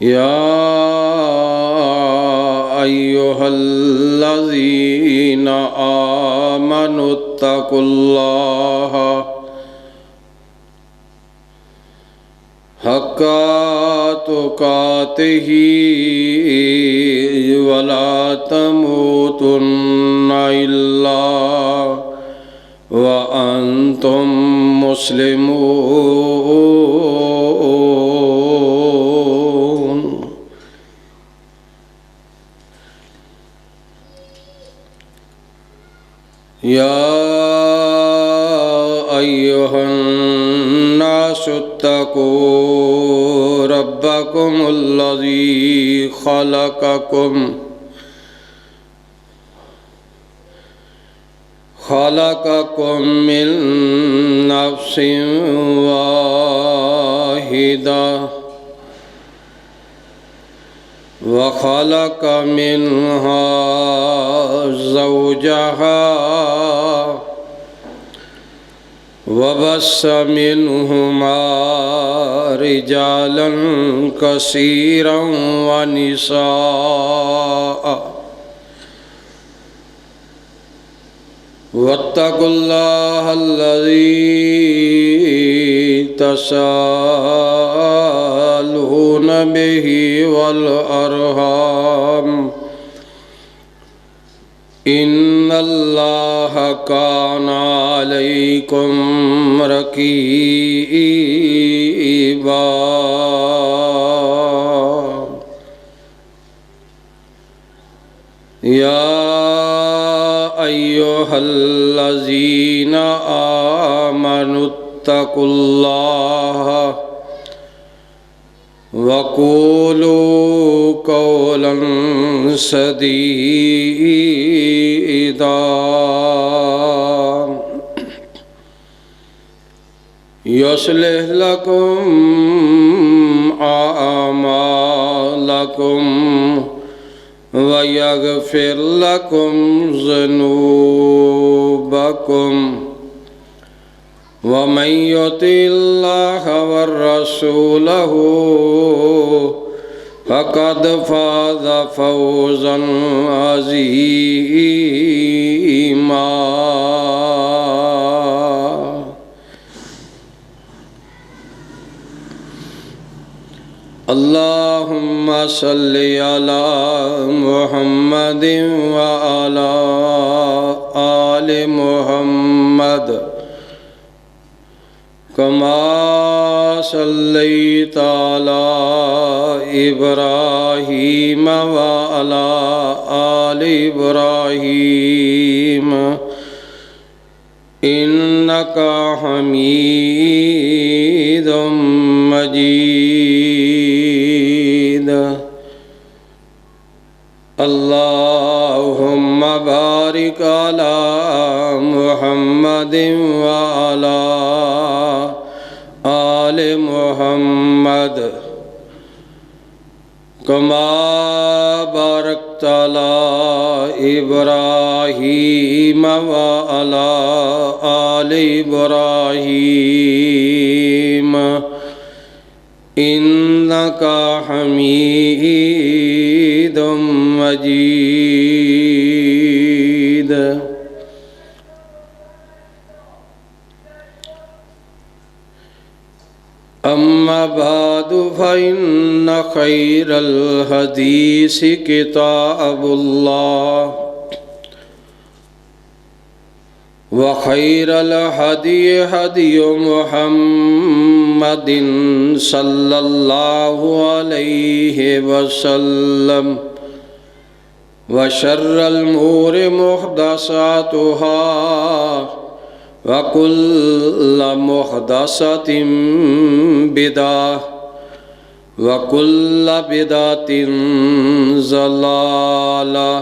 या अय्युहल्लज़ीना आमनुत्तकुल्लाह हक्का तुकातिही वला तमूतुन्ना इल्ला व अंतुम मुस्लिमून। या अय्युहन्नासुत्तकू रब्बकुमुल्लज़ी खलक़कुम मिन नफ्सिन वाहिदा व खलक़ मिन्हा ज़ौजहा वबस्स मिन्हुमा रिजालन कसीरन व निसाअ वत्तकुल्लाहल्लज़ी तसाअलून बिही वल अरहाम इन्नल्लाह काना अलैकुम रकीबा। या अय्युहल्लज़ीना आमनुत्तकुल्लाह वक़ूलू क़ौलन सदीदा युस्लिह लकुम आमालकुम व यग़फ़िर लकुम ज़ुनूबकुम व मन युतिल्लाह वर्रसूलहु फ़क़द फ़ाज़ फ़ौज़न अज़ीमा। अल्लाहुम्मा सल्लि अला मुहम्मदिन व अला आलि मुहम्मद कमा सल्लैता अला इब्राहीम व अला आलि इब्राहीम इन्नका हमीदुम मजीद। अल्लाहुम्मा बारिक अला मुहम्मदिन व अला आलि मुहम्मद कमा बारकता अला इब्राहीम व अला आलि इब्राहीम इन्नका हमीदुम मजीद। अम्मा बादु फ़इन्न खैरल हदीस किताबुल्लाह व खैरल हदी हदी मुहम्मदिन सल्लल्लाहु अलैहि वसल्लम व शर्रल उमूरि मुहदसातुहा व कुल्ल मुहदसतिन बिदअह व कुल्ल बिदअतिन ज़लालह।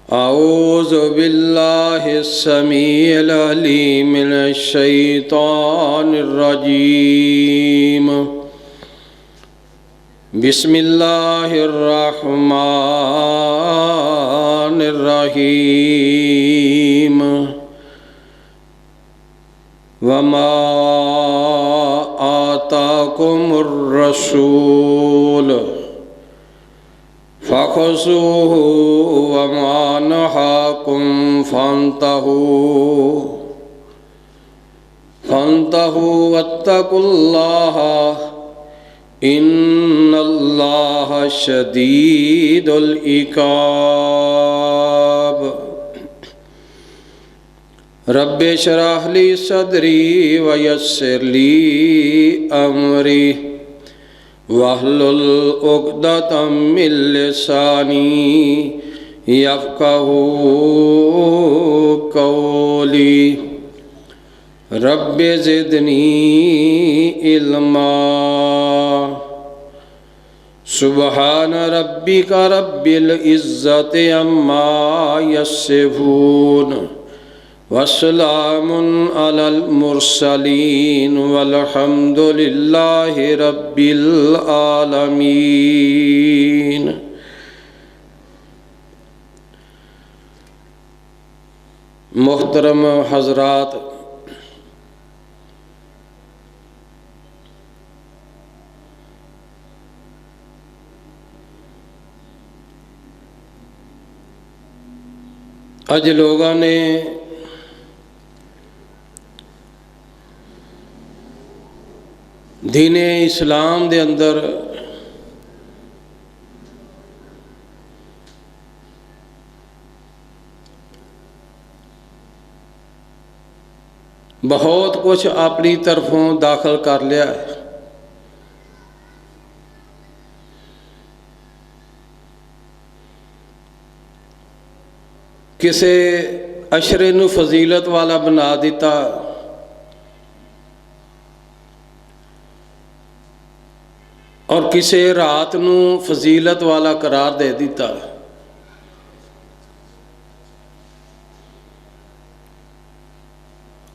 अऊज़ु बिल्लाहिस समीइल अलीम मिनश शैतानिर रजीम। बिस्मिल्लाहिर रहमानिर रहीम। वमा आताकुमुर रसूल फ़ख़ुज़ूहु वमा नहाकुम फ़न्तहू वत्तक़ुल्लाह इन्नल्लाह शदीदुल इक़ाब। रब्बि शरह ली सदरी वयस्सिर ली अमरी वहलुल उक़दतम मिन लिसानी यफ़क़हू क़ौली। रब्बि ज़िदनी इल्मा। सुबहान रब्बिका रब्बिल इज़्ज़ति अम्मा यसिफ़ून वस्सलामुन अलल मुरसलीन वल्हम्दुलिल्लाहि रब्बिल आलमीन। मोहतरम हज़रात, अज लोगों ने दीने इस्लाम दे अंदर बहुत कुछ अपनी तरफों दाखिल कर लिया है। किसे अशरे नू फजीलत वाला बना दिता, और किसे रात नू फजीलत वाला करार दे दिता।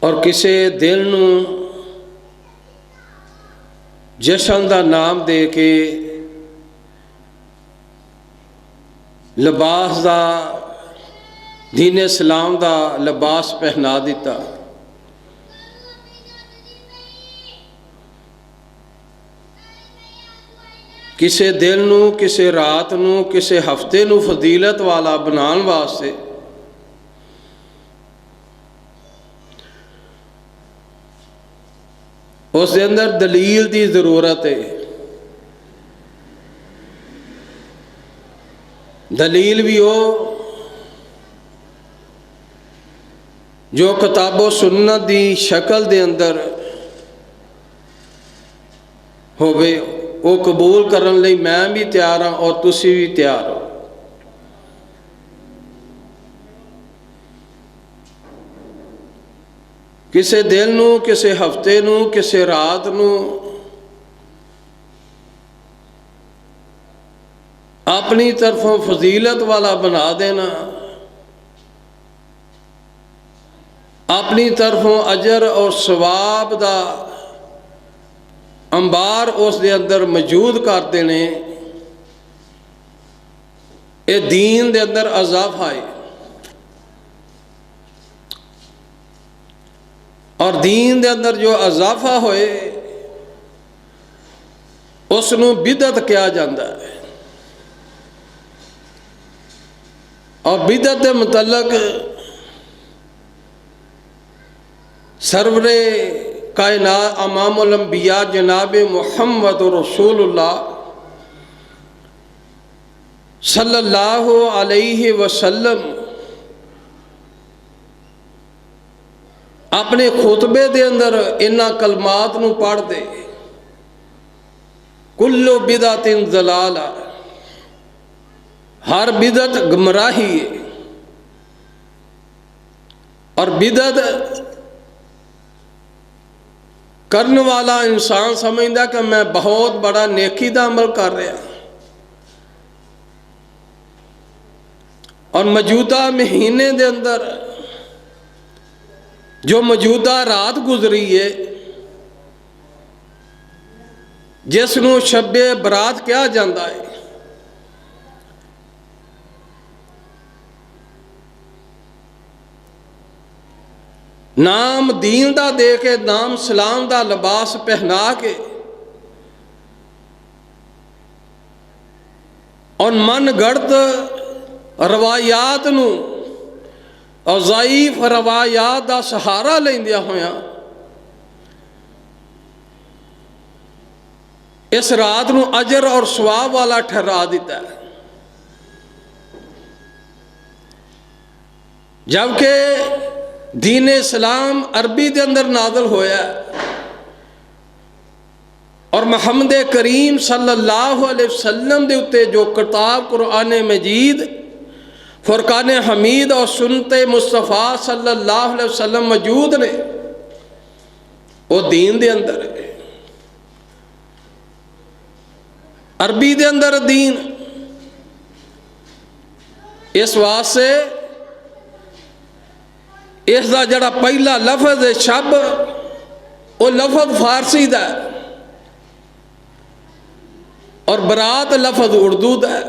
और किसे दिल नू जशन का नाम दे के लिबास का, दीन इस्लाम का लिबास पहना दिता। किसे दिन नू, किसे रात नू, किसे हफ्ते नू फजीलत वाला बनाने वास्ते उस दे अंदर दलील की जरूरत है। दलील भी हो जो किताबो सुन्नत की शक्ल दे अंदर होवे, वो कबूल करने लई मैं भी तैयार हाँ और तुसी भी तैयार हो। किसे दिन नू, किसे हफ्ते नू, किसे रात नू अपनी तरफों फजीलत वाला बना देना, अपनी तरफों अजर और सवाब का अंबार उस दे अंदर मौजूद कर देने, ये दीन दे अंदर अज़ाफ़ा है। और दीन दे अंदर जो अज़ाफ़ा होए उसनू बिदअत कहा जाता है। और बिदअत के मुतल्लक सरवरे कायनात इमामुल अंबिया जनाब मुहम्मद रसूलुल्लाह सल्लल्लाहु अलैहि वसल्लम अपने खुतबे दे अंदर इन्हां कलमात नू पढ़ दे, कुल्लु बिदअतिन ज़लाला, हर बिदअत गुमराही है। और बिदअत करने वाला इंसान समझदा कि मैं बहुत बड़ा नेकी का अमल कर रहा। और मौजूदा महीने के अंदर जो मौजूदा रात गुजरी है, जिसनू शब्बे बरात कहा जाता है, नाम दीन दा दे के, नाम सलाम दा लिबास पहना के और मन गढ़त रवायात नू और ज़ईफ रवायात का सहारा लेंदिया होया इस रात नू अजर और सवाब वाला ठहरा दिता है। जबकि दीन इस्लाम अरबी के अंदर नाज़िल होया और मुहम्मद करीम सल्लल्लाहु अलैहि वसल्लम दे उत्ते जो किताब कुरान मजीद, फुरकान हमीद और सुन्नते मुस्तफ़ा सल्लल्लाहु अलैहि वसल्लम मौजूद ने, वो दीन दे अंदर है। अरबी दे अंदर दीन, इस वास्ते इसका जड़ा पहला लफज है शब, वो लफज फारसी का है और बरात लफज उर्दू का है।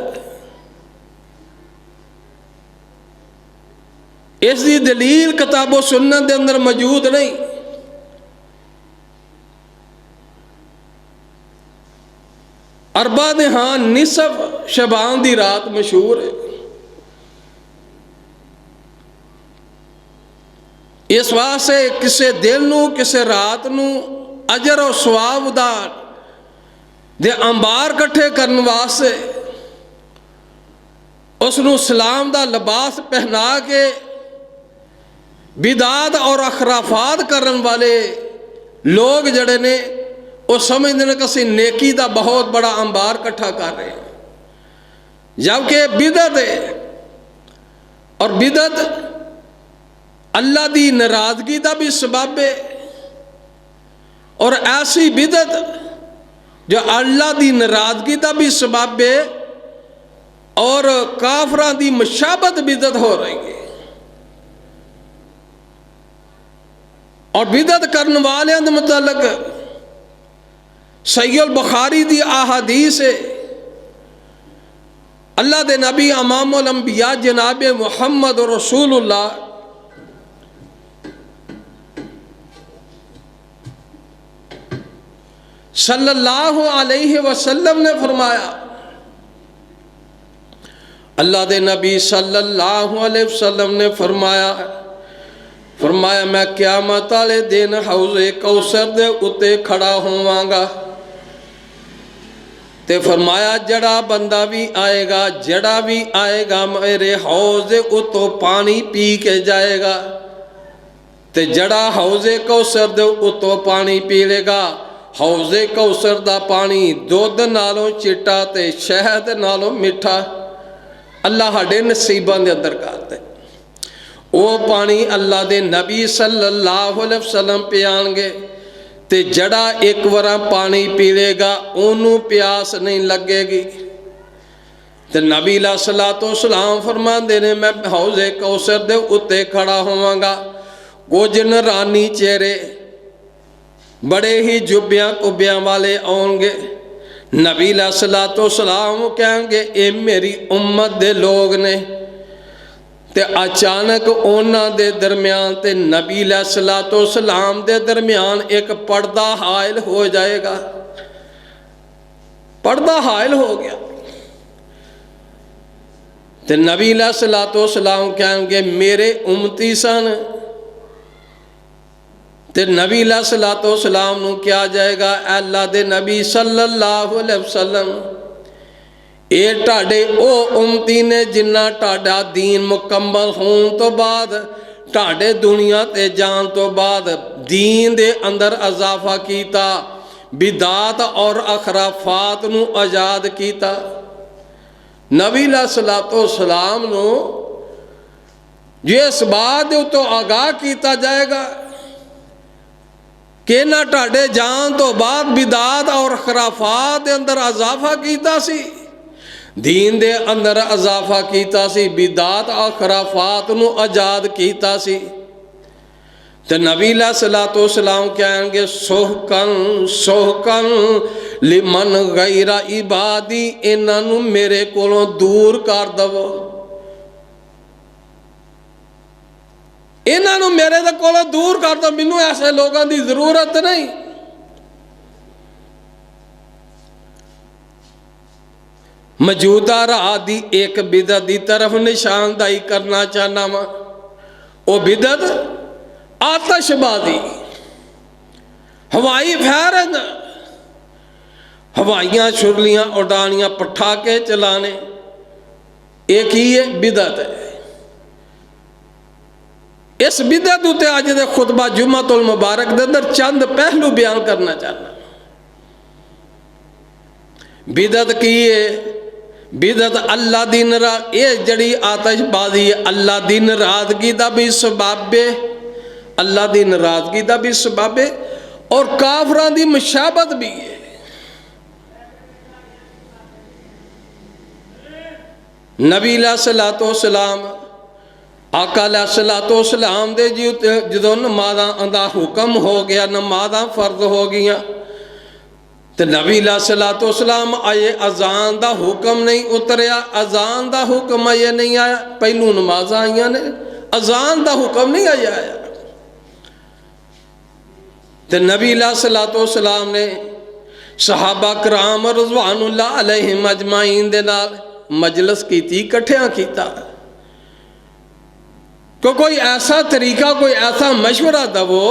इसकी दलील किताबो सुन्नत के अंदर मौजूद नहीं। अरबा दे हाँ निसफ शबान की रात मशहूर है। इस वास्ते किसी दिल नू, किसी रात नू अजर और सवाब दे अंबार कट्ठे करने वास्ते उसनू सलाम दा लिबास पहना के बिदात और अखराफात करने वाले लोग जड़े ने वो समझते हैं कि असीं नेकी का बहुत बड़ा अंबार कट्ठा कर रहे हैं, जबकि बिदत है और बिदत अल्लाह की नाराजगी का भी सबब है। और ऐसी बिदत जो अल्लाह की नाराजगी का भी सबब है और काफरां की मुशाबत बिदत हो रही है। और बिदत करने वाले के मुतालिक सहीह बुखारी की अहादीस है, अल्लाह के नबी इमामुल अंबिया जनाब मुहम्मद रसूलुल्लाह सल्लल्लाहु अलैहि वसल्लम ने फरमाया, अल्लाह के नबी सल्लल्लाहु अलैहि वसल्लम ने फरमाया मैं क़यामत वाले दिन हौज़े कौसर दे उत्ते खड़ा होवांगा ते फरमाया जड़ा बंदा भी आएगा, जड़ा भी आएगा मेरे हौज़े उत्तों पानी पी के जाएगा ते जड़ा हौज़े कौसर दे उत्तों पानी पी लेगा। हौज़े कौसर दा पानी दुध नालों चिट्टा ते शहद नालों मिठा अल्लाह साडे नसीबां दे अंदर कर दे। वो पानी अल्लाह दे नबी सल्लल्लाहु अलैहि वसल्लम पियाणगे ते जड़ा एक बार पानी पी लेगा ओनू प्यास नहीं लगेगी। ते नबी अलैहिस्सलातु वस्सलाम फरमांदे ने मैं हौज़े कौसर दे उत्ते खड़ा होवांगा, कुछ नरानी चेहरे बड़े ही जुब्बियां कुब्बियां वाले आउणगे। नबी अलैहिस्सलातु वस्सलाम कहेंगे ये मेरी उम्मत दे लोग ने ते अचानक उन्हां दे दरम्यान ते नबी अलैहिस्सलातु वस्सलाम दे दरम्यान एक पर्दा हायल हो जाएगा। पर्दा हायल हो गया ते नबी अलैहिस्सलातु वस्सलाम कहेंगे मेरे उम्मती सन ते नबी अलैहिस्सलातु वस्सलाम नू क्या जाएगा, अल्लाह दे नबी सल्लल्लाहु अलैहि वसल्लम ये ढाडे ओ उम्मती ने जिन्ना ढाडा दीन मुकम्मल होने तो बाद ढाडे दुनिया ते जान तो बाद दीन दे अंदर इजाफा कीता, बिदात और अखराफात नू आज़ाद कीता। नबी अलैहिस्सलातु वस्सलाम नू जिस बात दे उत्तों आगाह किया जाएगा कि ना ढाडे जान तो बाद बिदात और खराफात दे अंदर इजाफा कीता सी, दीन दे अंदर इजाफा कीता सी, बिदात और खराफात नू आज़ाद कीता सी। ते नबी अलैहिस्सलातु वस्सलाम कहेंगे सोहकन सोहकन लिमन गैरा इबादी, इन्हां नू मेरे कोलों दूर कर दवो। इन्हां नूं मेरे दे कोलों दूर कर दो, मैनूं ऐसे लोगों की जरूरत नहीं। मौजूदा राह की एक बिदत की तरफ निशानदाही करना चाहना वा। वो बिदत आतशबाजी, हवाई फायरिंग, हवाइयां छुरलियां उड़ानियां पटाखे चलाने, एक ही है बिदत है। इस बिदत उत्ते अज दे खुतबा जुम्मतुल मुबारक दे अंदर चंद पहलू बयान करना चाहना। बिदत की है? बिदत अल्लाह दी नाराज़गी, ये जड़ी आतशबाजी है अल्लाह दी नाराज़गी दा भी सबब है, अल्लाह दी नाराज़गी दा भी सबब है और काफरां दी मुशाबत भी है। नबी अलैहिस्सलातु वस्सलाम, आका अलैहिस्सलातु वस्सलाम दे जो नमाज़ां दा हुक्म हो गया, नमाज़ां फर्ज हो गईयां, तो नबी अलैहिस्सलातु वस्सलाम आए, अजान दा हुक्म नहीं उतरिया, अजान दा हुक्म आए नहीं आया। पहलू नमाज़ां आईयां ने, अजान दा हुक्म नहीं आया। तो नबी अलैहिस्सलातु वस्सलाम ने सहाबा कराम रिज़वानुल्लाह अलैहिम अजमाइन दे नाल मजलिस की, इकट्ठियां कीता। कोई ऐसा तरीका, कोई ऐसा मशवरा दवो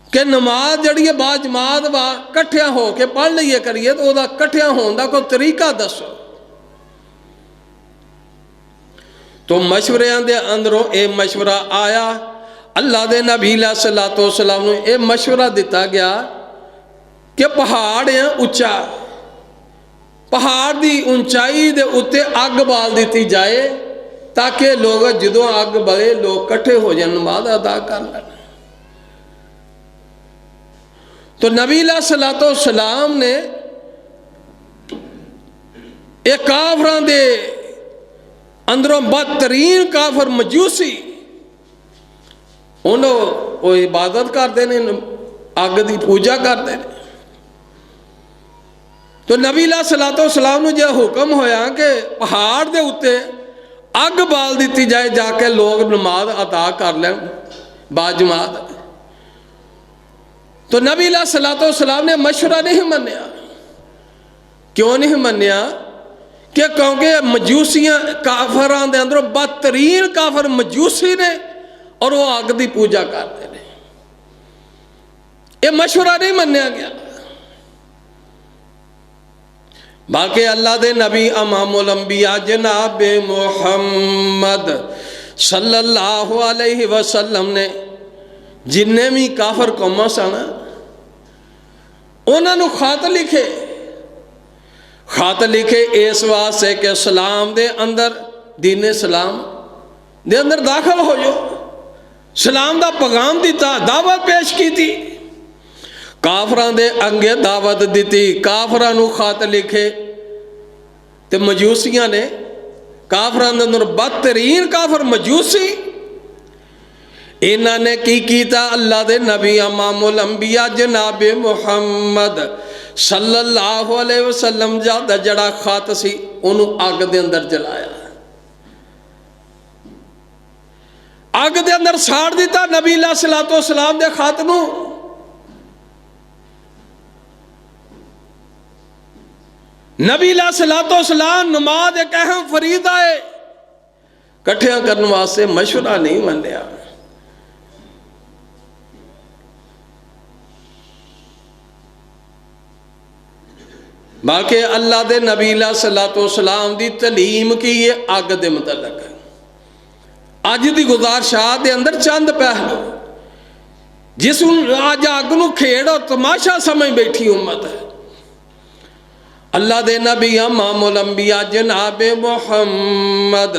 कि नमाज जड़ी बाजमात वा कट्ठिया हो के पढ़ लीए करिए, तो वह कट्ठिया होने का कोई तरीका दसो। तो मशवरिया के अंदरों ये मशवरा आया, अल्लाह के नबी अलैहिस्सलातु वस्सलाम नूं ये मशवरा दिता गया कि पहाड़ है उच्चा, पहाड़ की ऊंचाई के उत्ते अग बाल दी जाए ताकि लोग जदों अग बले लोग कट्ठे हो जाए, नमाज अदा कर लें। तो नबी अलैहिस्सलातु वस्सलाम ने एक काफरां दे अंदरों बदतरीन काफर मजूसी, उन्होंने वो इबादत करते हैं, अग की पूजा करते हैं। तो नबी अलैहिस्सलातु वस्सलाम नूं जो हुक्म होया कि पहाड़ के उत्ते अग बाल दी जाए, जाके लोग नमाज अदा कर लें बाजमात। तो नबी अलैहिस्सलातु वस्सलाम ने मशवरा नहीं मन्या। क्यों नहीं मन्या? कि क्योंकि मजूसियां काफरां दे अंदरों बदतरीन काफर मजूसी ने और वो अग की पूजा करते हैं। ये मशवरा नहीं मन्या गया। बाकी अल्लाह दे नबी इमामुल अंबिया जनाब मुहम्मद सल्लल्लाहु अलैहि वसल्लम ने जिन्ने भी काफर कौमां सन उन्होंने खत लिखे इस वास्ते कि सलाम दे अंदर, दीन सलाम दे अंदर दाखिल हो जाओ, सलाम का पैगाम दिता, दावत पेश की थी, काफरां दे अंगे दावत दी, काफरां नूं खत लिखे। तो मजूसियां ने, काफरां दे अंदर बदतरीन काफर मजूसी, इन्होंने की कीता? अल्लाह दे नबी इमामुल अंबिया जनाब मुहम्मद सल्लल्लाहु अलैहि वसल्लम दा जड़ा खत सी उन्होंने अग दे अंदर जलाया, अग दे अंदर साड़ दिता नबी अलैहिस्सलातु वस्सलाम दे खत नूं। नबी अलैहिस्सलातु वस्सलाम नमाज एक अहम फरीदा है, कट्ठियां करने वास्ते मशवरा नहीं मन्या। बाकी अल्लाह दे नबी अलैहिस्सलातु वस्सलाम दी तलीम की है अग दे मुतल्लक। अज दी गुजारशात दे अंदर चंद पहलू जिस अज अग नूं खेड़ और तमाशा समझ बैठी उम्मत है। अल्लाह दे नबी इमामुल अंबिया जनाब मुहम्मद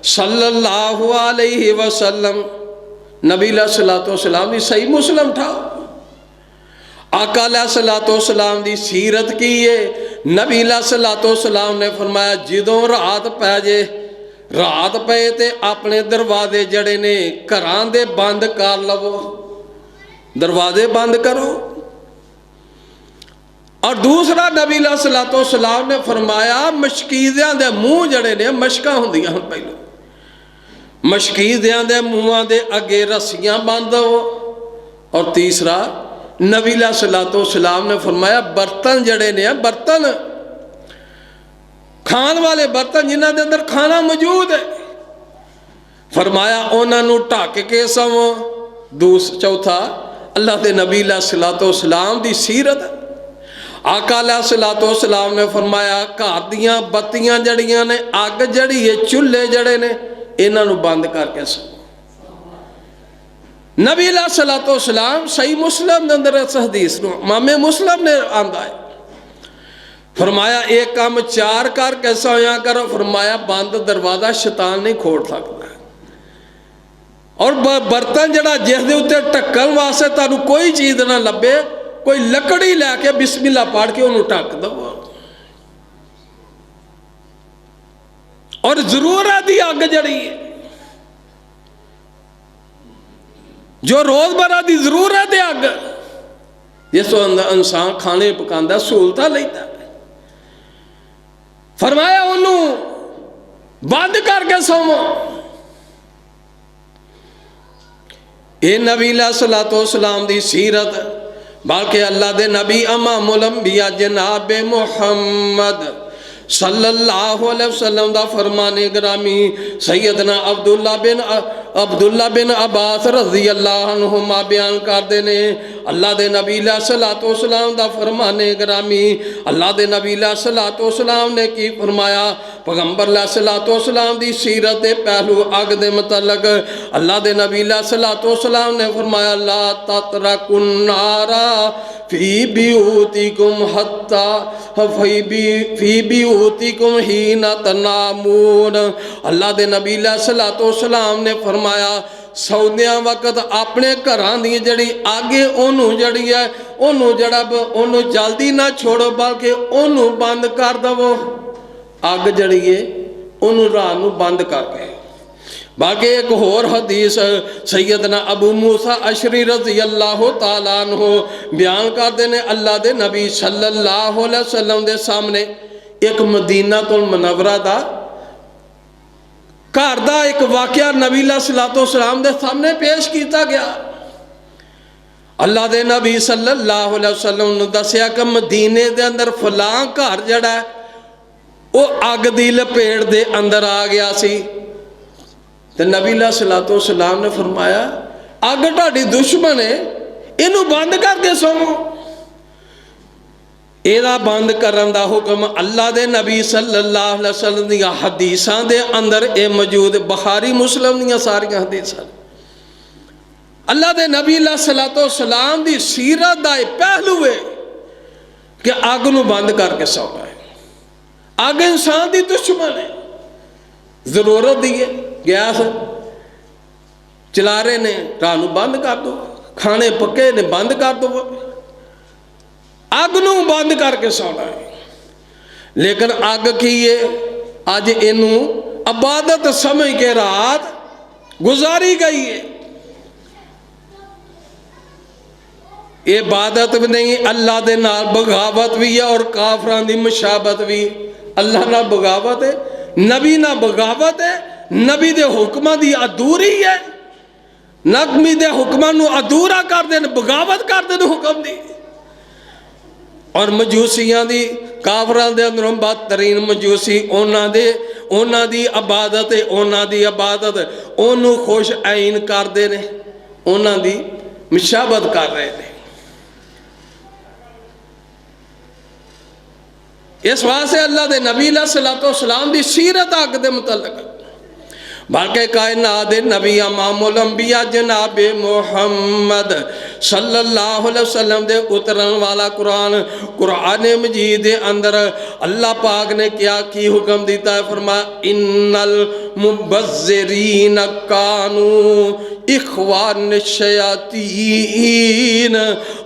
सल्लल्लाहु अलैहि वसल्लम, नबी अलैहिस्सलातु वस्सलाम दी सही मुस्लिम था। आका अलैहिस्सलातु वस्सलाम दी सीरत की है। नबी अलैहिस्सलातु वस्सलाम ने फरमाया जदों रात पै जे, रात पे ते अपने दरवाजे जड़े ने घरां दे बंद कर लवो, दरवाजे बंद करो। और दूसरा नबी अलैहिस्सलातु वस्सलाम ने फरमाया मशकीज़ियां दे मुँह जड़े ने, मशकां हुंदियां हन पहलों, मशकीदियां दे मूहां दे अगे रस्सियां बंद दो। और तीसरा नबी सलातो सलाम ने फरमाया बर्तन जड़े ने, बर्तन खान वाले बर्तन जिन्हां दे अंदर खाना मौजूद है, फरमाया उन्होंने ढक के सवो। चौथा अल्लाह के नबी सलातो सलाम की सीरत। आका सलातो सलाम ने फरमाया घर दियां बत्तियां जड़ियां ने, अग जड़ी है, चूल्हे जड़े ने, इन्हों बंद करके सो। नबी सलातो सलाम सही मुस्लिम के अंदर इस हदीस को मामे मुस्लिम ने आंदा है, फरमाया एक काम चार करके सोया करो। फरमाया बंद दरवाजा शैतान नहीं खोल सकता। और बर्तन जड़ा जिसके उत्ते ढक्कन वास्ते तुहानू कोई चीज़ ना लभे, कोई लकड़ी लैके बिस्मिल्लाह पढ़ के उन्होंने ढक दो। और जरूरत की अग जड़ी है, जो रोजमर्रा की जरूरत है अग, जिस इंसान खाने पकाता सहूलत लेता, फरमाया उन्होंने बंद करके सोवो। ये नबी सलातो सलाम की सीरत। बल्कि अल्लाह के नबी इमामुल अंबिया जनाब मुहम्मद सल्लल्लाहु अलैहि वसल्लम दा फरमाने ग्रामी सैयदना अब्दुल्ला बिन अब्बास रज़ी अल्लाह अन्हुमा बयान करते ने, अल्लाह के नबी सलातो सलाम दा फरमाने ग्रामी, अल्लाह के नबी सलातो सलाम ने की फरमाया, पैगंबर सलातो सलाम की सीरत के पहलू अग के मुतलक अल्लाह के नबी सलातो सलाम ने फरमाया ला ततरकुन नारा फी बियूतिकुम हत्ता फी बियूतिकुम हीना तनामून। अल्लाह के नबी सलातो सलाम ने फरमाया सौंदिया वक्त अपने घरां दी जड़ी आगे ओनू जड़ी है ओनू जड़ा ओनू जल्दी ना छोड़ो, बल्कि ओनू बंद कर दवो। अग जड़ी है ओनू रात नू बंद करके। बाकी एक होर हदीस सैयदना अबू मूसा अशरी रज़ी अल्लाह तआला अन्हु बयान करते हैं, अल्लाह के नबी सल्लल्लाहु अलैहि वसल्लम के सामने एक मदीना तो मुनव्वरा दा घर का एक वाकया नबी सलातो सलाम के सामने पेश किया गया। अल्लाह के नबी सल्लल्लाहु अलैहि वसल्लम ने दसिया कि मदीने के अंदर फलां घर जड़ा वो अग की लपेट के अंदर आ गया सी। तो नबी सलातो सलाम ने फरमाया अग ढाडी दुश्मन है, इनू बंद करके सोवो। एदा बंद करन दा हुक्म अल्लाह दे नबी सल्लल्लाहु अलैहि वसल्लम दी हदीसां दे अंदर ए मौजूद, बुखारी मुस्लिम दी सारियां हदीसां। अल्लाह दे नबी सलातो सलाम दी सीरत दा पहलू है कि अग नू बंद करके सोना है। अग इंसान दी दुश्मन है, जरूरत दी है, गैस चला रहे ने रात नू बंद कर दो, खाने पके ने बंद कर दो, अग नू बंद करके सोना है। लेकिन अग की है अज इनू इबादत समझ के रात गुजारी गई है। ये इबादत भी नहीं, अल्लाह के नाल बगावत भी है और काफरां दी मुशाबत भी। अल्लाह ना बगावत है, नबी ना बगावत है, नबी दे हुक्मां दी अधूरी है, नबी दे हुक्मां नू अधूरा कर देन, बगावत कर देन हुक्म दी। और मजूसियां दी काफरां दे अंदरों बदतरीन मजूसी उन्हां दी इबादत है, उन्हां दी इबादत ओनू खुश ऐन करदे ने, उन्हां दी मुशाबत कर रहे हैं। इस वास्ते अल्लाह के नबी सलातो सलाम की सीरत अग के मुतलक बल्कि कायनात दे नबी इमामुल अंबिया जनाब मुहम्मद सल्लल्लाहु अलैहि वसल्लम दे उतरन वाला कुरान मजीद दे अंदर अल्लाह पाक ने क्या की हुक्म दिता है। फरमाया इन्नल मुबज़्ज़िरीन कानू इखवान शयातीन।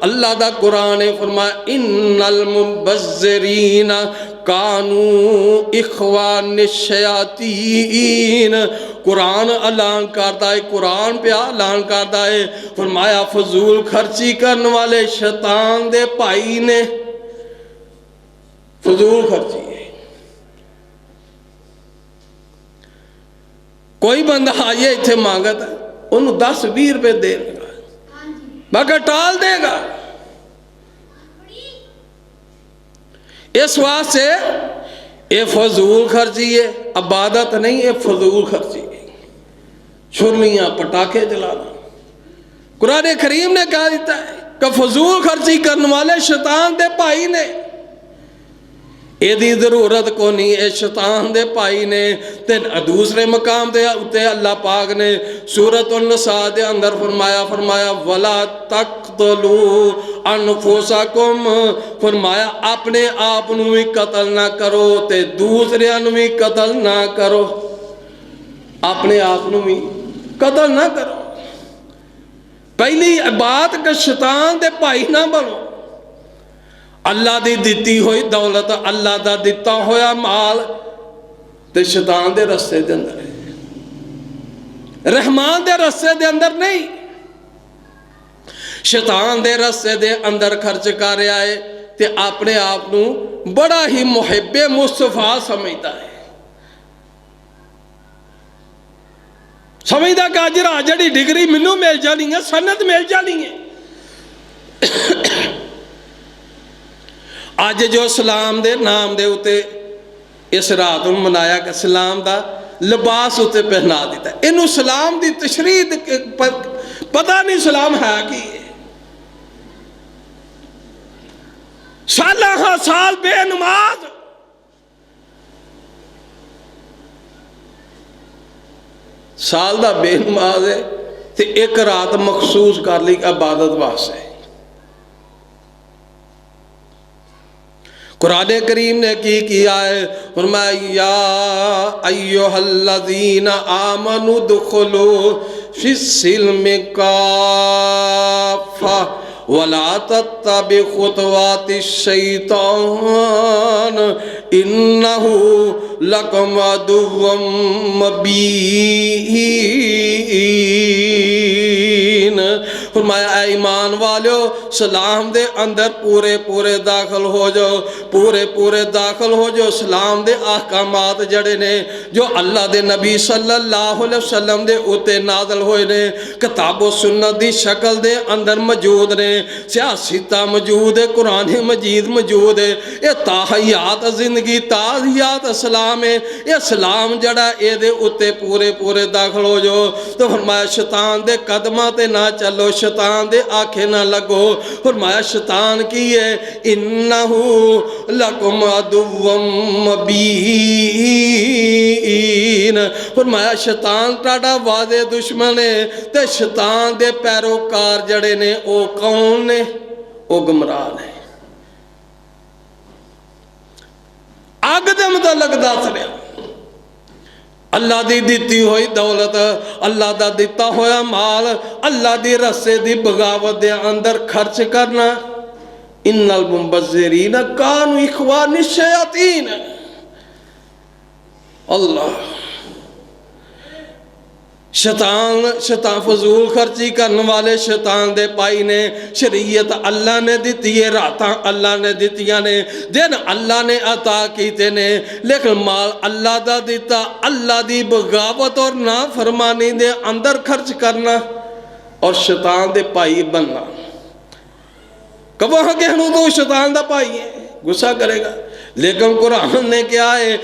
अल्लाह दा कुरान है, फरमाया इन्नल मुबज़्ज़िरीन कानू इखवान शयातीन। कुरान ऐलान करता है, कुरान पे ऐलान करता है, फरमाया फजूल खर्ची करने वाले शैतान दे भाई ने। फजूल खर्ची कोई बंदा आइए इत्थे मांगत उन्होंने 10-20 रुपए देगा, मैं कहा टाल देगा। इस वास्ते ये फजूल खर्ची है, इबादत नहीं, ये फजूल खर्ची है। छुरलियां पटाखे जलाना, कुरान करीम ने कहा दिता है कि फजूल खर्ची करने वाले शैतान दे भाई ने, एदी जरूरत को नहीं, ये शैतान दे भाई ने। ते दूसरे मकाम दे उत्ते अल्लाह पाक ने सूरत अन-निसा दे अंदर फरमाया वला तक़तलू अनफुसकुम, फरमाया अपने आप नूं भी कतल ना करो ते दूसरियां नूं भी कतल ना करो, अपने आप नूं भी कतल ना करो। पहली बात कि शैतान दे भाई ना बनो। अल्लाह दी दिती हुई दौलत, अल्लाह दा दिता होया माल ते शैतान दे रस्ते दे अंदर है, रहमान दे रस्ते दे अंदर नहीं। शैतान दे रस्ते दे अंदर खर्च कर रहा है ते अपने आप नूं बड़ा ही मुहिब्बे मुस्तफा समझता है, समझदा कि अज रात जिहड़ी डिग्री मैनू मिल जानी है, सनत मिल जानी है। अज जो सलाम दे नाम दे उते इस रात नूं मनाया कि सलाम दा लिबास उते पहना दिता, इनू सलाम दी तशरीह पता नहीं सलाम है की है। सालां साल बेनमाज, साल दा बेनमाज है ते एक रात मखसूस कर ली इबादत वास्ते। कुरान करीम ने की किया है, फरमाया या अय्युहल्लज़ीना आमनु दुखुलू फिस्सिल्मि काफ़ा वला तत्तबि खुतवातिश शैतान इन्नहु लकुम अदुव्वुम मुबीन। फरमाया ऐ ईमान वालो, सलाम दे अंदर पूरे पूरे दाखिल हो जाओ, पूरे पूरे दाखिल हो जाओ। सलाम दे अहकामात जड़े ने जो अल्लाह दे नबी सल्लल्लाहु अलैहि वसल्लम दे उते नाज़िल होए ने, किताबो सुन्नत दी शक्ल दे अंदर मौजूद ने, सियासता मौजूद है, कुरान मजीद मौजूद है। ये ताहियात जिंदगी, ताहियात सलाम है। ये सलाम जड़ा ये उत्ते पूरे पूरे दाखिल हो जाओ। तो फरमाया शैतान दे कदमां ते ना चलो, शैतान दे आखे ना लगो। फरमाया शैतान की है, इन्नहु लकुम अदुव्वुम मुबीन। फरमाया शैतान तुहाडा वादे दुश्मन है ते शैतान दे पैरोकार जड़े ने ओ कौन ने? ओ गुमराह ने। अग दे मुतल्लक दस रहा, अल्लाह दी दिती हुई दौलत, अल्लाह दा दिता होया माल, अल्लाह दी रस्से दी बगावत दे अंदर खर्च करना। इन्नल मुबज़्ज़िरीन कानू इख्वान शयातीन। अल्लाह शैतान फजूल खर्ची करने वाले शैतान दे पाई ने। शरीयत अल्लाह ने दी है, रातां अल्लाह ने दितियां ने, दिन अल्लाह ने अता कीते ने, लेकिन माल अल्लाह दा दिता, अल्लाह दी बगावत और ना फरमानी दे अंदर खर्च करना और शैतान दे पाई बनना। कब कहूँ तो शैतान दा भाई है, गुस्सा करेगा। लेकिन कुरान ने क्या है,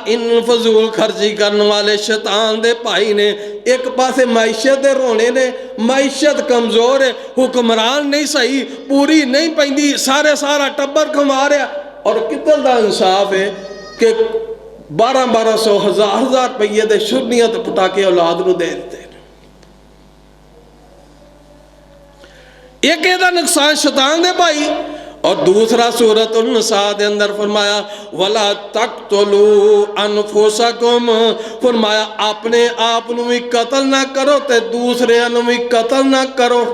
इन फजूल खर्ची करने वाले शैतान दे भाई ने। एक पासे मैशत दे रोने ने, मैशत कमजोर है, हुक्मरान नहीं सही, पूरी नहीं पैंदी, सारा टब्बर कमा रहा। और कितने का इंसाफ है कि 1200 1000 रुपये के शुरनियत पटाके औलाद नूं दे देते। एक एदा नुकसान शैतान दे भाई। और दूसरा सूरत अन-निसा दे अंदर फरमाया वला तक़तुलू अनफुसकुम, फरमाया अपने आप नूं भी कतल ना करो ते दूसरे नूं भी कतल ना करो।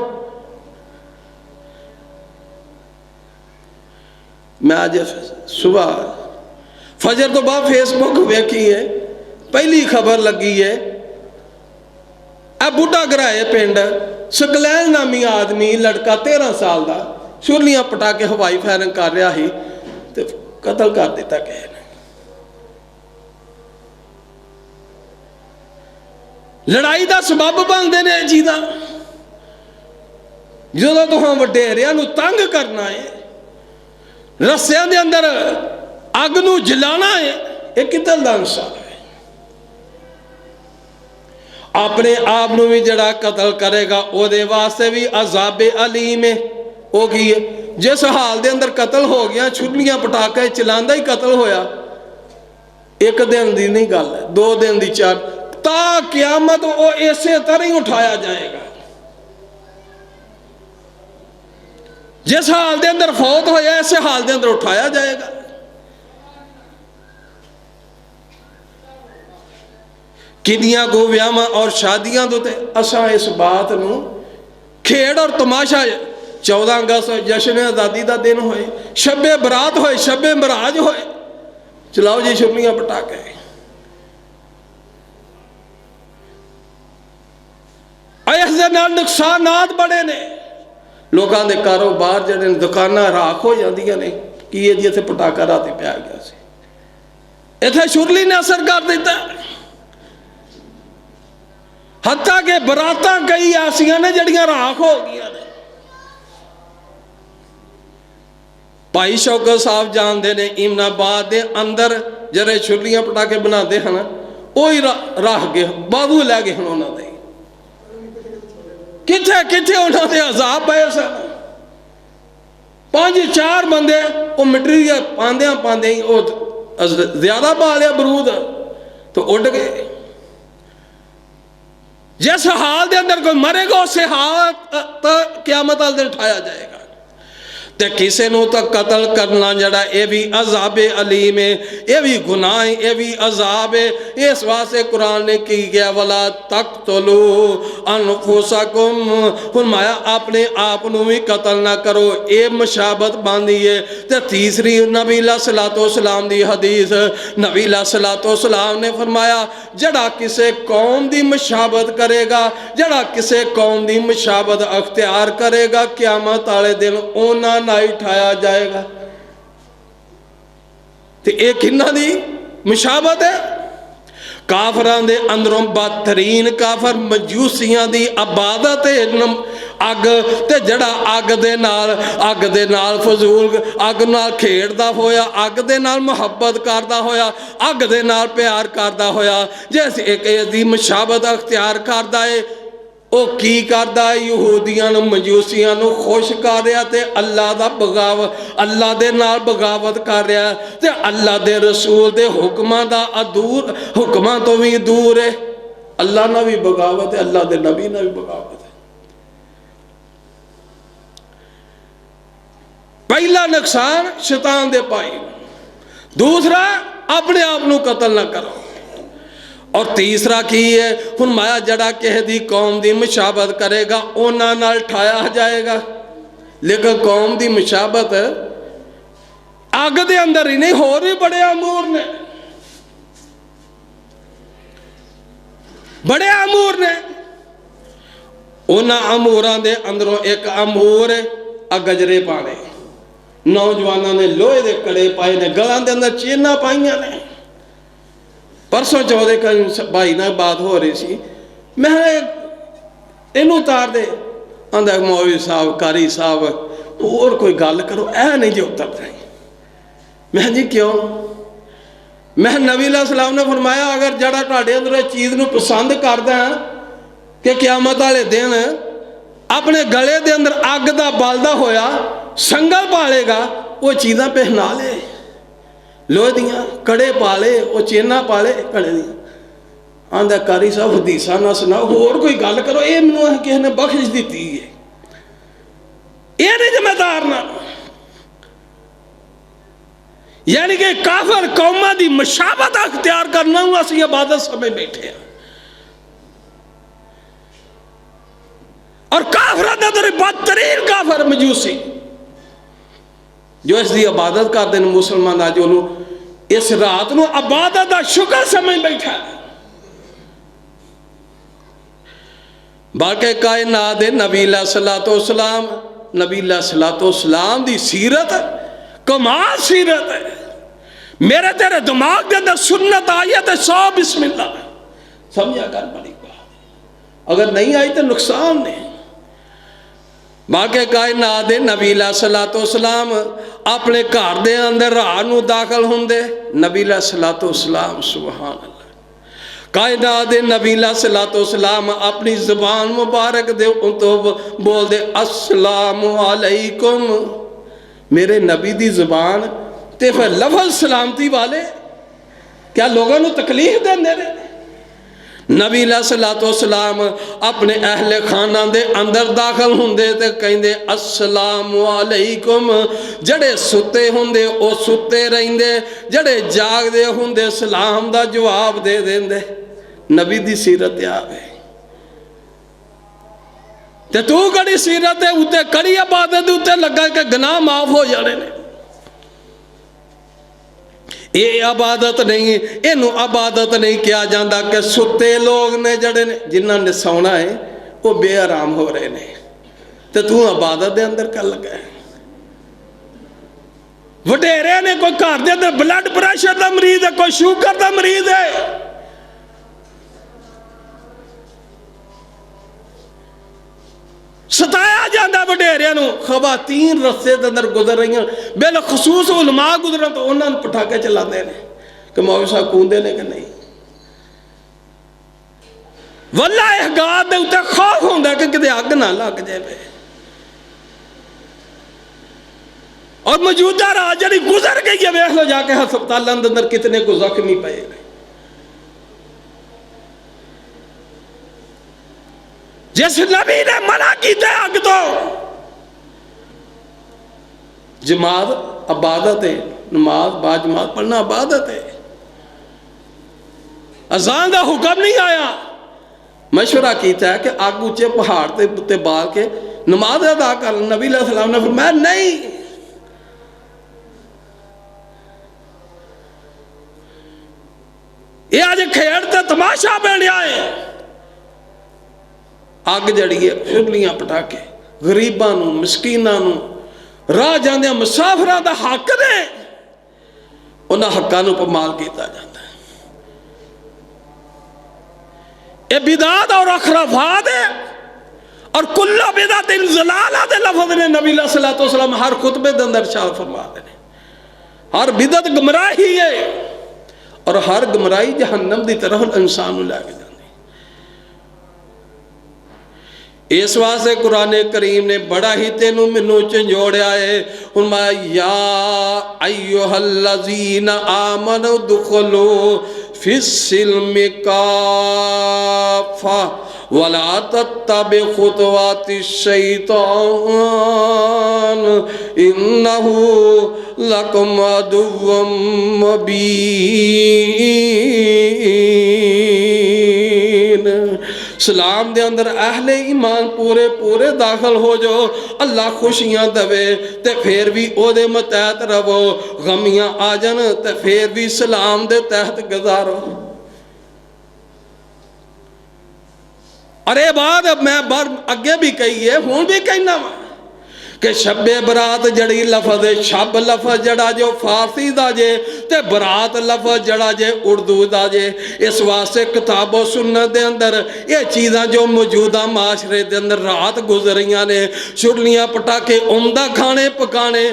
मैं आज सुबह फजर तो बाद फेसबुक वेखी है, पहली खबर लगी है, आ बुढ़ा गराए पिंड सकलैन नामी आदमी, लड़का 13 साल का, छुरलियां पटाके हवाई फायरिंग कर रहा ही तो कतल कर दिता किसी ने। लड़ाई का सबब बनते हैं चीज़ां। जो तुहां वडेरियां नूं तंग करना है, रस्सियां दे अंदर अग नूं जलाना है, ये किधर दा इंसाफ है? अपने आप नूं भी जड़ा कतल करेगा उहदे वास्ते भी अज़ाबे अलीम है। वो की है? जिस हाल दे अंदर कतल हो गया, छुरियां पटाके चलांदा ही कतल होया, एक दिन की नहीं गल है, 2 दिन की, 4 ता क़यामत वो इसे तरह ही उठाया जाएगा। जिस हाल दे अंदर फौत होया इस हाल दे अंदर उठाया जाएगा। किनिया को व्याहां और शादियां दे असा इस बात नूं खेड़ और तमाशा, 14 अगस्त जश्न आज़ादी का दिन होए, शबे बरात होए, शबे मराज होए, चलाओ जी छुरियां पटाके। इस दे नाल नुकसानात बड़े ने। लोगों के कारोबार जड़े दुकाना राख हो जांदियां ने, की है जी इत्थे पटाका रात पिया गया सी, इत्थे छुरली ने असर कर दिता। हत्ता के बरातां कई ऐसियां ने जड़ियां राख हो गई ने। भाई शौकत साहब जानते ने इमनाबाद के अंदर जरे छुरलियां पटाके बनाते हैं, वही रख गए, बादू लै गए हैं उन्होंने। किथे किथे उन्होंने अजाब पाए सन। 5-4 बंदे वो मटीरियल पांदे पांदे ही वो ज्यादा पा लिया बरूद तो उड़ गए। जिस हाल के अंदर कोई मरेगा उस हाल क़यामत वाले दिन उठाया जाएगा। ते किसी नूं तो कतल करना जड़ा ये भी अज़ाबे अलीम है, ये भी गुनाह है, ये भी अजाब है। इस वास्ते कुरान ने की गया वला तक़्तुलू अनफुसकुम, फरमाया अपने आप नूं भी कतल ना करो, ये मशाबत बांधी है। ते तीसरी नबी सलातो सलाम दी हदीस, नबी सलातो सलाम ने फरमाया जड़ा किसी कौम की मशाबत करेगा, जड़ा किसी कौम की मशाबत अख्तियार करेगा, क़यामत वाले दिन उन्हां नाल उठाया जाएगा। ते ये किन्हां दी मशाबत है? काफरां दे अंदरों बदतरीन काफर मजूसियां दी इबादत है अग, ते जड़ा अग दे नाल फजूल अग नाल खेड़दा होया, अग दे नाल मुहब्बत करदा होया, अग दे नाल प्यार करदा होया, जैसे एक दी मशाबत अख्तियार करदा है। वो की करदा है? यहूदियां नूं मजूसियां नूं खुश कर रहा ते अल्लाह दा बगावत, अल्लाह दे नाल बगावत कर रहा ते अल्लाह दे रसूल दे हुक्मां दा अदूर, हुक्मां तो भी दूर है। अल्लाह ना भी बगावत है, अल्लाह दे नबी ना भी बगावत है। पहला नुकसान शैतान दे पाई, दूसरा अपने आप नूं कतल ना करो, और तीसरा की है फरमाया जड़ा किसी दी कौम दी मुशाबत करेगा उन्हां नाल ठाया जाएगा। लेकिन कौम दी मुशाबत अग दे अंदर ही नहीं, होर भी बड़े अमूर ने, बड़े अमूर ने। उन्हां अमूरां दे अंदरों एक अमूर है गजरे पाने। नौजवानों ने लोहे दे कड़े पाए ने, गलां दे अंदर चेना पाइयां ने। परसों चौथे का भाई ना बात हो रही सी, मैं इनू उतार दे, आंदा मौलवी साहब कारी साहब और कोई गल करो, ऐ नहीं जो उतर रही। मैं जी क्यों? मैं नबी सलाम ने फरमाया अगर जड़ा तुहाडे अंदर चीज़ नूं पसंद करदा कि क़यामत वाले दिन अपने गले दे अंदर अग दा बलदा होया संगल पालेगा, वो चीज़ां पहना ले, लोहे दियां कड़े पाले, वो चेना पाले कड़े दियां। आंदा कारी साहब हदीसा ना सुनाओ, होर कोई गल करो, ये मैनूं किसी ने बख्श दी है, ये नहीं जिम्मेदार ना। यानी कि काफर कौमां दी मशाबत अख्तियार करना असीं इबादत समझ बैठे हैं। और काफर दे अंदर बदतरीन काफर मजूसी जो इसकी इबादत करते हैं मुसलमान, अज उन्होंने इस रात को इबादत का शुक्र समझ बैठा। बाकी कायनात दे नबी सलातो सलाम, नबी सलातो सलाम की सीरत कमाल सीरत है। मेरे तेरे दिमाग के अंदर सुन्नत आई है तो 100 बिस्मिल्लाह समझा कर बड़ी बात। अगर नहीं आई तो नुकसान ने। बाकी कायनात दे नबी अलैहिस्सलातु वस्सलाम अपने घर दे अंदर रात नूं दाखिल हुंदे। नबी अलैहिस्सलातु वस्सलाम सुभान अल्लाह, कायनात दे नबी अलैहिस्सलातु वस्सलाम अपनी ज़ुबान मुबारक दे तो बोलदे अस्सलामु अलैकुम। मेरे नबी दी ज़ुबान ते फिर लफज़ सलामती वाले क्या लोगों को तकलीफ देंदे ने? नबी अलैहिस्सलातु वस्सलाम अपने अहले खाना दे अंदर दाखिल हुंदे ते कहंदे अस्सलामु अलैकुम। जड़े सुते हुंदे ओ सुते रहिंदे, जड़े जागदे हुंदे सलाम दा जवाब दे देंदे। नबी दी सीरत आवे ते तू कड़ी सीरत है उत्ते कड़ी इबादत दे उत्ते लगा कि गुनाह माफ हो जाने ने। ये इबादत नहीं, इनू इबादत नहीं किया जाता कि सुते लोग ने जड़े ने जिन्होंने सौना है वो बेआराम हो रहे ने तो तू इबादत दे अंदर कर लगा है। वडेरे ने कोई घर दे अंदर ब्लड प्रेशर का मरीज है, कोई शुगर का मरीज है, सताया जाता वडेरिया नूं। खवातीन रस्ते के अंदर गुजर रही बिलखसूस उलमा गुजरन तो उन्होंने पटाके चलाते हैं कि मौलवी साहब कूदे ने कि नहीं। वल्ला इस गात के उत्ते खौफ होंदा कि किते अग ना लग जाए। और मौजूदा रात जी गुजर गई है, वेख लो जाके हस्पतालों के अंदर कितने को जख्मी पे ने। जिस नबी ने मना किया अग तो, जमात इबादत है, नमाज बाजमात पढ़ना इबादत है। अजान का हुक्म नहीं आया, मशवरा किया है कि अग उच्चे पहाड़ के उत्ते बाल के नमाज अदा कर। नबी अलैहिस्सलाम ने फरमाया नहीं, ये अज खेड़ ते तमाशा बनया है। अग जड़ी है छुरलियां पटाके गरीबां नूं मस्कीनां नूं राह जांदे मुसाफिरां दा हक ने, उन्हां हक्कां नूं पमाल कीता जांदा है। ये बिदात और अखराफात है और कुल्ला बिदातिन ज़लाला दे लफ्ज़ ने नबी अलैहिस्सलातु वस्सलाम हर खुतबे दे अंदर इरशाद फरमाते हैं। हर बिदत गुमराही है और हर गुमराही जहन्नम की तरफ इंसान नूं लैके जांदी। इस वास्ते कुरान करीम ने बड़ा ही तेनू मैनू झंझोड़िया है। हुण मैं या अय्युहल्लज़ीना आमनु दुखुलू फिस्सिल्मि काफ़ा वला तत्तबि खुतवातिश शैतान इन्नहु लकुम अदुव्वुम मुबीन। सलाम दे अंदर अहले ईमान पूरे पूरे दाखिल हो जाओ, अल्लाह खुशियां दवे ते फिर भी ओदे मतहत रवो, गमियां आ जान ते फिर भी सलाम दे तहत गुजारो। अरे बात मैं बार अगे भी कही है, हुण भी कहना वा कि शब्बे बरात जड़ी लफज है, शब लफज जड़ा जो फारसी का जे ते बरात लफज जड़ा जे उर्दू का जे। इस वास्ते किताबो सुन्नत दे अंदर ये चीज़ां जो मौजूदा माशरे दे अंदर रात गुजरियां ने, छुरलियां पटाके उमदा खाने पकाने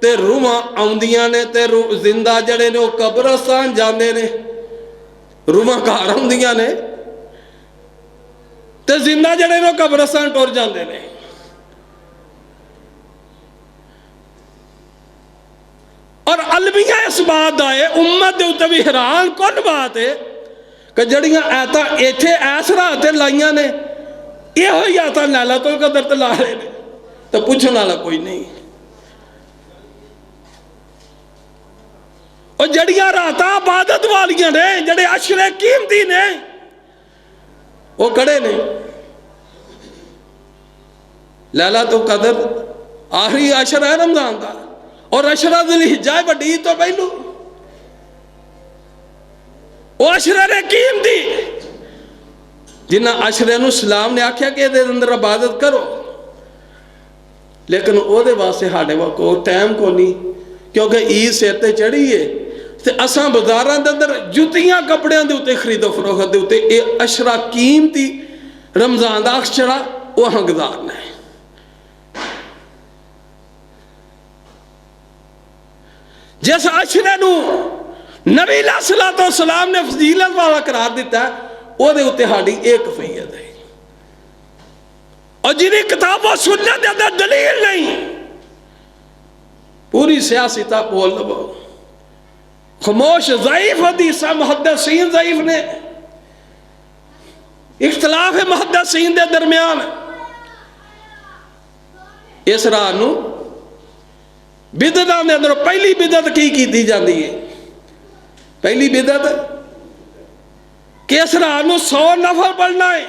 ते रूहां आउंदियां ने ते जिंदा जड़े ने कब्रस्तान जांदे ने, रूहां घर आउंदियां ने ते जिंदा जड़े ने कब्रस्तान टुर जांदे ने। और अलमिया इस बात का है, उम्मत के उत्ते भी हैरान कुल बात है कि जड़ियां ऐता इत्थे ऐस राह ते लाइयां ने, इहो ही ऐता लैलतुल कदर ते ला रहे ने तो पुछण वाला कोई नहीं। और जड़ियां रातां इबादत वालियां ने, जड़े अशरे कीमती ने वो खड़े ने। लैलतुल कदर आखिरी अशरा है रमजान का और अशरा ज़ुल्हिज्जा वड्डी तो पहलू वो अशरे ने कीमती जिन्हें अशरे नूं सलाम ने आख्या कि इहदे अंदर इबादत करो, लेकिन ओहदे वास्ते साडे कोल टाइम को नहीं, क्योंकि ईद सिर ते चढ़ी है ते असां बाजारां दे अंदर जुत्तियां कपड़ियां दे उत्ते खरीदो फरोख्त दे उत्ते ये अशरा कीमती रमज़ान का अक्षरा वो हकदार ने। जिस अशरे नूं नबी अलैहिस्सलातो सलाम ने फजीलत वाला करार दिता है, ਉਹਦੇ उत्ते साडी एक कैफियत है। और जिन्हें किताबों सुन्नत के अंदर दलील नहीं, पूरी सियासता बोल लो, खामोश ज़ईफ हदीसा मुहद्दिसीन ज़ईफ ने, इख्तलाफ है मुहद्दिसीन के दरमियान। इस राह नूं बिदअतां दे अंदर पहली बिदअत की जाती है? पहली बिदअत कि इस राह नूं 100 नफल पढ़ना है।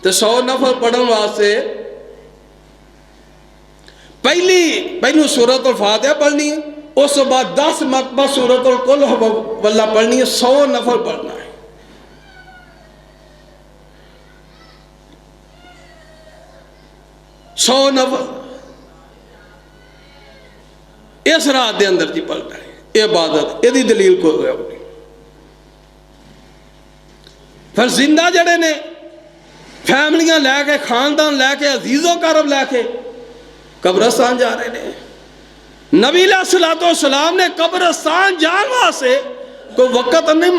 तो 100 नफल पढ़ने वास्ते पहलू सूरत अल फातिहा पढ़नी है, उस बाद 10 मरतबा सूरत अल कुल वल्ला पढ़नी है। 100 नफल पढ़ना है। सौ नफल इस रात के अंदर जी पढ़ना है। इबादत यदी दलील को अपनी। फिर जिंदा जड़े ने फैमिलियां लैके, खानदान लैके, अजीजो करब लैके कब्रस्तान जा रहे हैं। नबी अलैहिस्सलातो सलाम ने कब्रस्तान जान वास्ते कोई वक़्त नहीं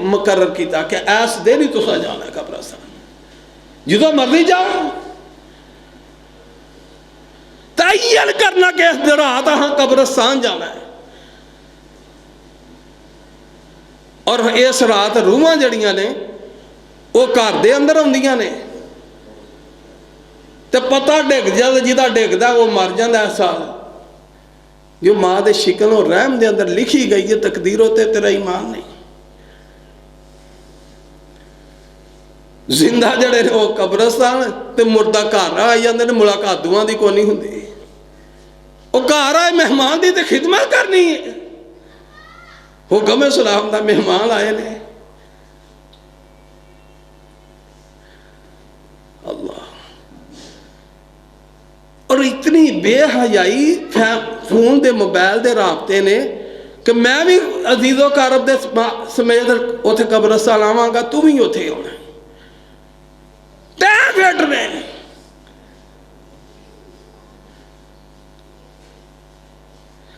मुकर्रर किया कि ऐस दिन ही तुसा जाना है कब्रस्तान, जो मर्जी जाओ। तयन करना कि इस रात हाँ कब्रस्तान जाना है। और इस रात रूहां जड़ियां ने वो घर दे अंदर आउंदियां ने, तो पता डिग जाए जिदा डिगदा वो मर जाता। इस साल जो माँ के शिकन और रहम के अंदर लिखी गई है तकदीरों ते तेरा ईमान नहीं। जिंदा जड़े वो कब्रस्तान ते मुर्दा घर आ जाते हैं। मुलाकात दुआं दी कोई नहीं होंदी। वो घर आए मेहमान की तो खिदमत करनी है। हुक्म सलाम का मेहमान आए ने। अल्लाह। और इतनी बेहयाई फोन दे मोबाइल दे राबते ने कि मैं भी अजीजो कारब दे समेत उथे कब्रस्तान आवांगा, तू भी उथे आना। तैं फिट ने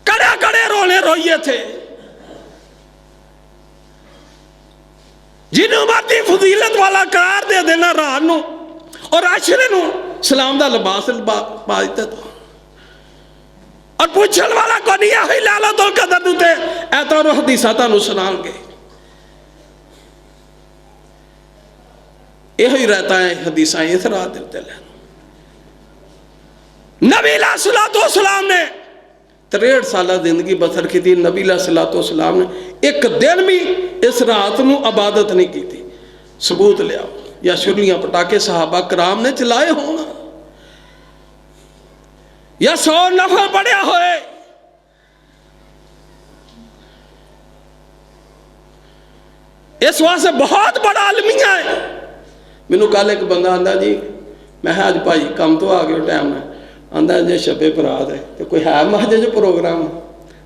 कड़े कड़े रोने रोइए थे। जिन्हों मर्जी फजीलत वाला करार दे देना रात नूं और आशरे नूं सलाम दा लिबास पा दिता। और पूछण वाला को नहीं है लैलतुल कदर उत्ते ऐ तो हदीसां तुहानूं सुणाणगे। यही ही रहता है हदीसां इस रात उत्ते। नबी अलैहिस्सलातो सलाम ने 63 साल जिंदगी बसर की थी। नबी अलैहिस्सलातो सलाम ने एक दिन भी इस रात नूं इबादत नहीं की थी। सबूत लिया या शुरलियां पटाके सहाबा कराम ने चलाए होना या 100 नफल पढ़िया होए। इस वास्ते बहुत बड़ा आलमिया है। मैनू कल एक बंदा आंदा जी, मैं अज भाई काम तो आ गए टाइम में, आंदा जे शबे बरात है तो कोई है महज प्रोग्राम?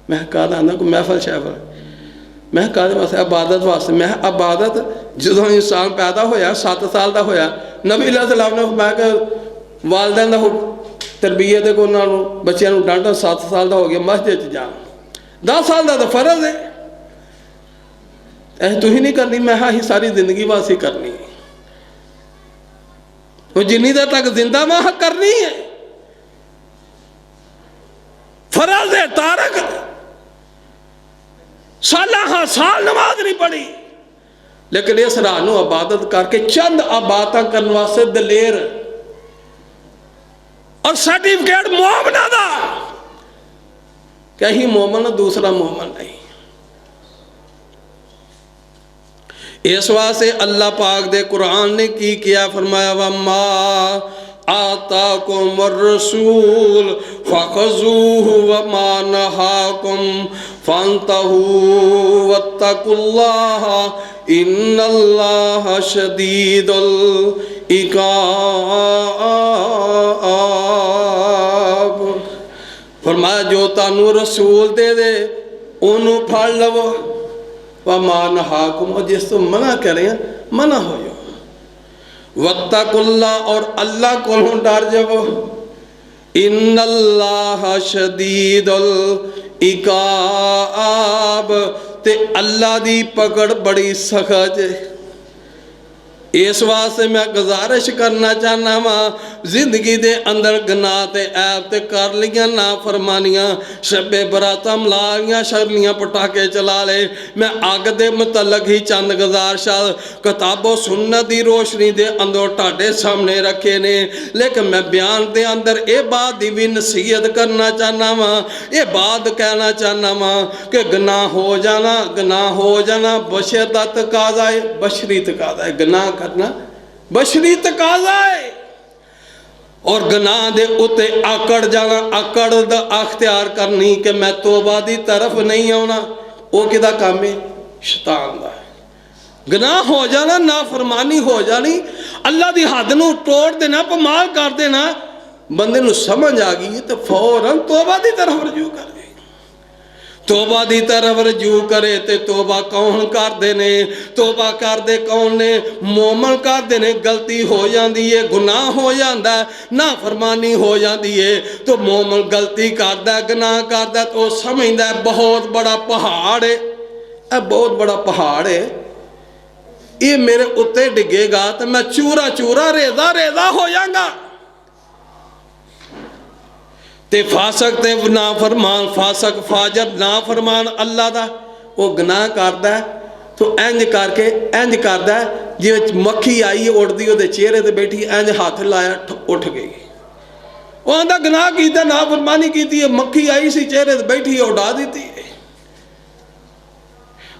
मैं कहा आंदा कोई महफल शहफल? मैं कहा वास्ते इबादत वास्ते। मैं इबादत जो इंसान पैदा होया 7 साल का होया, नबी अलैहिस्सलाम ने फरमाया वालदैन का तरबीयत को उन्होंने बच्चों को डांटा। 7 साल का हो गया मस्जिद जा, 10 साल का तो फर्ज है। ऐ तुम नहीं करनी, मैं ही सारी जिंदगी वास्ते करनी है। वो जिन्नी देर तक जिंदा मैं करनी है। फर्ज है तारक साला हाँ साल नमाज नहीं पढ़ी, लेकिन इस रात नूं इबादत करके चंद इबादत करने वास्ते दलेर और सर्टिफिकेट मोमना दा कहीं मोमन दूसरा मोमन नहीं। इस वास्ते अल्लाह पाक दे कुरान ने की किया, फरमाया वम्मा आताकुम रसूल फखुज़ूहु वमा नहाकुम फंतहू वत्तकुल्लाह इन्नल्लाह शदीदुल इकाब। फरमाया जो तानू रसूल दे दे ओनू फड़ लवो, वमा नहाकुम, और जिस तो मना करें मना हो जाओ। वत्तकुल्लाह, और अल्लाह को डर जाओ। इन्नल्लाह शदीदुल इकाब, ते अल्लाह दी पकड़ बड़ी सख्त है। इस वास्ते मैं गुजारिश करना चाहना वा, जिंदगी दे अंदर गुनाह ते ऐब ते कर लिया ना फरमानियां, शबे बरातां मला लियां, शरलियां पटाके चला ले। मैं अग दे मुतलक ही चंद गुजारिशां किताबो सुन्नत दी रोशनी दे अंदर तुहाडे सामने रखे ने, लेकिन मैं बयान दे अंदर ये बात दी भी नसीहत करना चाहना वा, ये बात कहना चाहना वा कि गुनाह हो जाना बशर दा तकाजा है, बशरी तकाजा है। गुनाह करना बशरी तकाजा है, और गुनाह दे उत्ते आकड़ जाना, आकड़ दा अख्तियार करनी कि मैं तौबा दी तरफ नहीं आना, वो किदा काम है? शैतान दा। गुनाह हो जाना, नाफरमानी हो जानी, अल्लाह दी हद नूं तोड़ देना, पमाल कर देना, बंदे नूं समझ आ गई तो फौरन तौबा दी तरफ रजू कर। तौबा दी तरफ रजू करे ते तौबा कौन करदे ने? तौबा करदे कौन ने? मोमन करदे ने। गलती हो जाती है, गुनाह हो जाता है, नाफरमानी हो जाती है, तो मोमन गलती करदा, गुनाह करदा, तो समझदा बहुत बड़ा पहाड़ है, बहुत बड़ा पहाड़ है, ये मेरे उत्ते डिगेगा तो मैं चूरा चूरा रेजा रेजा हो जाऊंगा। ते फासक ते ना फरमान, फासक फाजर ना फरमान अल्लाह दा, वो गुनाह करदा है तो इंज करके इंज करदा है जिवें मक्खी आई उड़दी ओहदे चेहरे ते बैठी, इंज हाथ लाया उठ गई। वो आंदा गुनाह कीता, ना फरमानी कीती है, मक्खी आई सी चेहरे ते बैठी उड़ा दी है।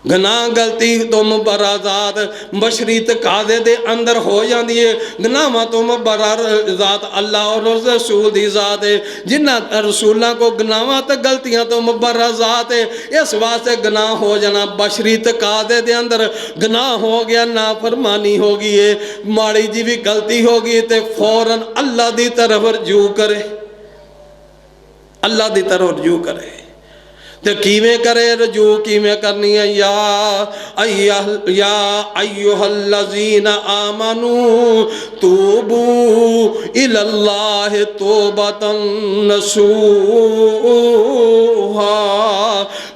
गुनाह गलती तो मुबर्राज़ात बशरी तकाज़े दे अंदर हो जाती है। गुनाहां तो मुबर्रर ज़ात अल्लाह और रसूल दी ज़ात है, जिन्हां रसूलों को गुनाहां ते गलतियां तो मुबर्रर ज़ात है। इस वास्ते गुनाह हो जाना बशरी तकाज़े दे अंदर गुनाह हो गया, नाफरमानी हो गई है, माड़ी जी भी गलती हो गई तो फौरन अल्लाह दी तरफ रजू करे, अल्लाह दी तरफ रजू करे। तो किवें करे रजू, किवें करनी है? या अय्युहल्लज़ीना आमनू तूबू इलल्लाहि तौबतन नसूहा।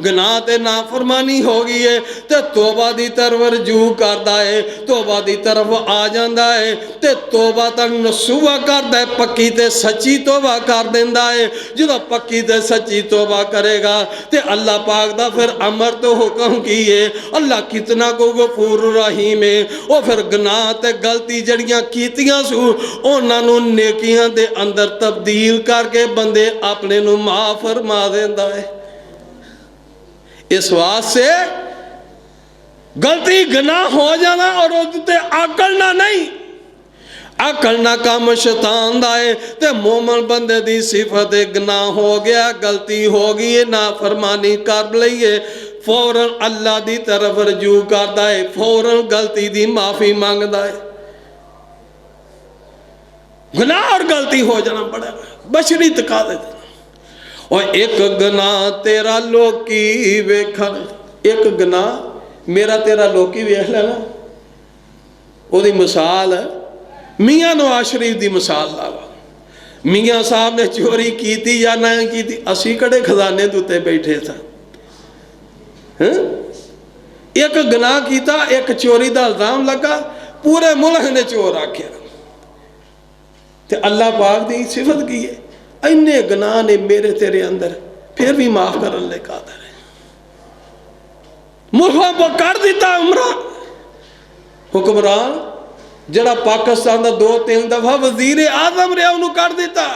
गुनाह ते नाफरमानी हो गई है तो तौबा दी तरफ रजू करदा है, तौबा दी तरफ आ जांदा है, ते तौबा तन नसूहा करदा है, पक्की ते सच्ची तौबा कर देंदा है। जो पक्की ते सच्ची तौबा करेगा ते अल्लाह पाक दा फिर अमर तो हुक्म की है, अल्लाह कितना को गफूर रहीम है। वो फिर गुनाह ते गलती जड़ियां कीतियां सू उन्हां नूं नेकियां दे अंदर तब्दील करके बंदे अपने नूं माफ फरमा देंदा है। इस वास्ते गलती गुनाह हो जाना और उसते आकड़ना नहीं, आकड़ना काम शैतान दा है। ते मोमन बंदे दी सिफत गुनाह हो गया, गलती हो गई है, नाफरमानी कर लई है, फौरन अल्लाह दी तरफ रजू करदा है, फौरन गलती दी माफी मांगदा है। गुनाह और गलती हो जाना बड़ा बशरी तकाज़े। और एक गुनाह तेरा लोकी वेखन, एक गुनाह मेरा तेरा लोकी वेख लेना। ओदी मिसाल मियाँ नवाज शरीफ की मिसाल लावा। मियाँ साहब ने चोरी की या ना की, असी कड़े खजाने के उत्ते बैठे थे। एक गुनाह किया, एक चोरी का इल्जाम लगा, पूरे मुल्क ने चोर आख्या। ते अल्लाह पाक की सिफत की है, इन्ने गुनाह ने मेरे तेरे अंदर, फिर भी माफ करने ले कादर है। मुल्कों को कर दिता उमरान हुक्मरान, जड़ा पाकिस्तान का 2-3 दफा वजीर आजम रहा, उन्होंने कर दिता।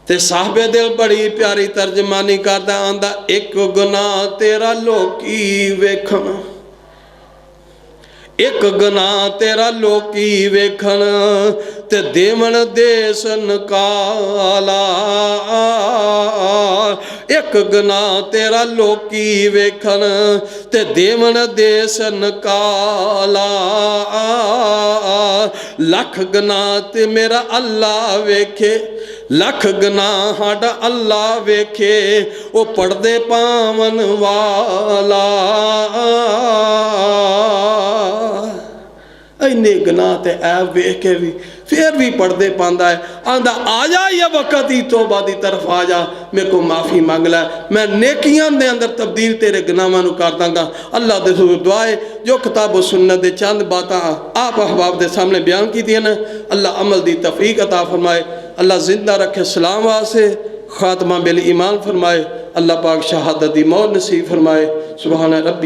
ते साहबे दिल बड़ी प्यारी तर्जमानी करदा आंदा, एक गुनाह तेरा लोकी वेखन, एक गुनाह तेरा लोकी वेखन, ते देवन देस नकाला। एक गुनाह तेरा लोकी वेखन, ते देवन देस नकाला। लख गुनाह ते मेरा अल्लाह वेखे, लख गुनाह साडा अल्लाह वेखे, वो पढ़दे पावन वाला। इन्ने गुनाह ते ऐब वेख के भी फिर भी पर्दे पांदा है, आंदा आ जा या वक्त ही तौबा दी तरफ आ जा, मेरे को माफ़ी मंग लै, मैं नेकियां दे अंदर तब्दील तेरे गुनाहां नूं कर दांगा। अल्लाह दे दुआ है जो किताब व सुन्नत दे चंद बातां आप अहबाब दे सामने बयान कीतियां ने, अल्लाह अमल दी तौफीक अता फरमाए, अल्लाह जिंदा रखे सलाम वास्ते, खात्मा बिल ईमान फरमाए, अल्लाह पाक शहादत दी मौत नसीब फरमाए। सुभान रब्बी